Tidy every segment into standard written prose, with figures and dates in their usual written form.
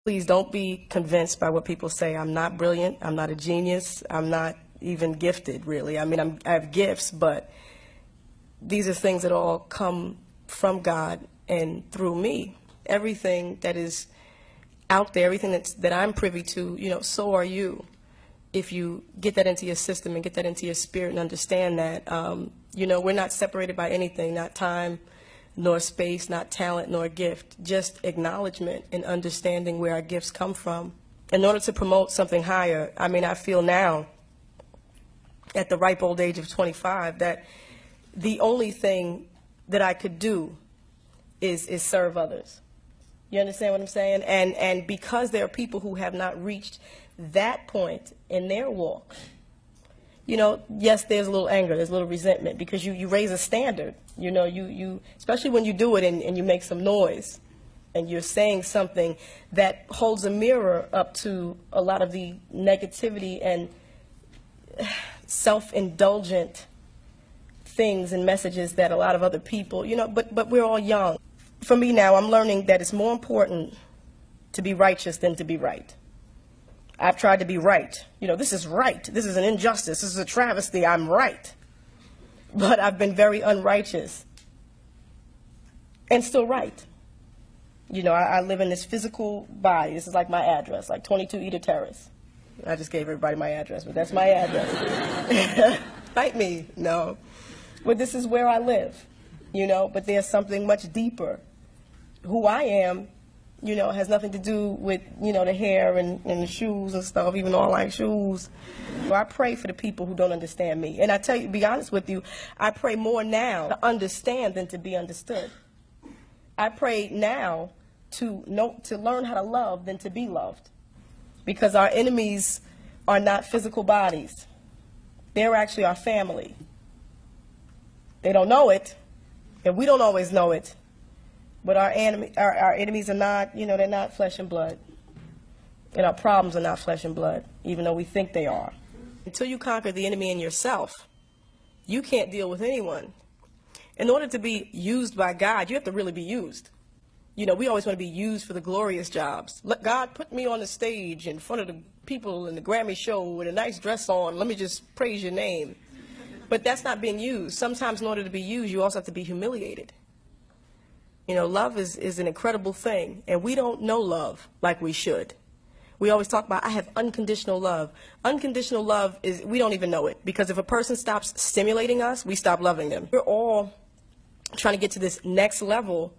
Please don't be convinced by what people say. I'm not brilliant. I'm not a genius. I'm not even gifted, really. I mean, I have gifts, but these are things that all come from God and through me. Everything that is out there, everything that I'm privy to, you know, so are you. If you get that into your system and get that into your spirit and understand that, you know, we're not separated by anything, not time, nor space, not talent, nor gift, just acknowledgement and understanding where our gifts come from. In order to promote something higher, I mean, I feel now, at the ripe old age of 25, that the only thing that I could do is serve others. You understand what I'm saying? And because there are people who have not reached that point in their walk, you know, yes, there's a little anger, there's a little resentment, because you raise a standard. You know, you especially when you do it and you make some noise and you're saying something that holds a mirror up to a lot of the negativity and self-indulgent things and messages that a lot of other people, you know, but we're all young. For me now, I'm learning that it's more important to be righteous than to be right. I've tried to be right. You know, this is right. This is an injustice. This is a travesty. I'm right. But I've been very unrighteous and still right. You know, I live in this physical body. This is like my address, like 22 Eder Terrace. I just gave everybody my address, but that's my address. Fight me. No. But this is where I live, you know, but there's something much deeper. Who I am, you know, has nothing to do with, you know, the hair and the shoes and stuff, even though I like shoes. So I pray for the people who don't understand me. And I tell you, to be honest with you, I pray more now to understand than to be understood. I pray now to learn how to love than to be loved. Because our enemies are not physical bodies. They're actually our family. They don't know it, and we don't always know it. But our enemies are not, you know, they're not flesh and blood. And our problems are not flesh and blood, even though we think they are. Until you conquer the enemy in yourself, you can't deal with anyone. In order to be used by God, you have to really be used. You know, we always want to be used for the glorious jobs. Let God put me on the stage in front of the people in the Grammy show with a nice dress on. Let me just praise your name. But that's not being used. Sometimes in order to be used, you also have to be humiliated. You know, love is an incredible thing, and we don't know love like we should. We always talk about, I have unconditional love. Unconditional love is, we don't even know it, because if a person stops stimulating us, we stop loving them. We're all trying to get to this next level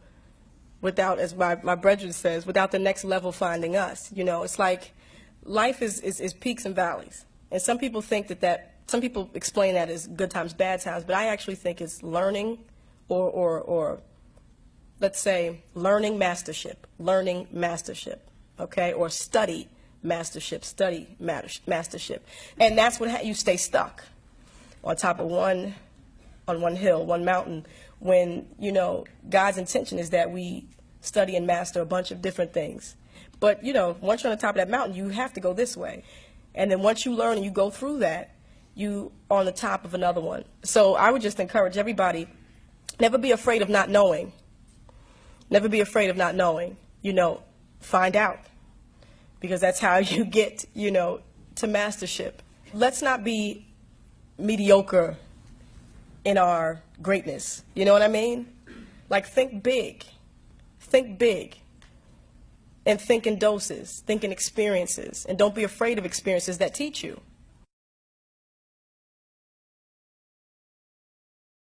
without, as my brethren says, without the next level finding us. You know, it's like life is peaks and valleys. And some people think some people explain that as good times, bad times, but I actually think it's learning or let's say, learning mastership, okay, or study mastership. And that's what you stay stuck on top of one hill, one mountain, when, you know, God's intention is that we study and master a bunch of different things. But, you know, once you're on the top of that mountain, you have to go this way. And then once you learn and you go through that, you are on the top of another one. So I would just encourage everybody, never be afraid of not knowing. Never be afraid of not knowing. You know, find out. Because that's how you get, you know, to mastership. Let's not be mediocre in our greatness. You know what I mean? Like, think big. Think big. And think in doses. Think in experiences. And don't be afraid of experiences that teach you.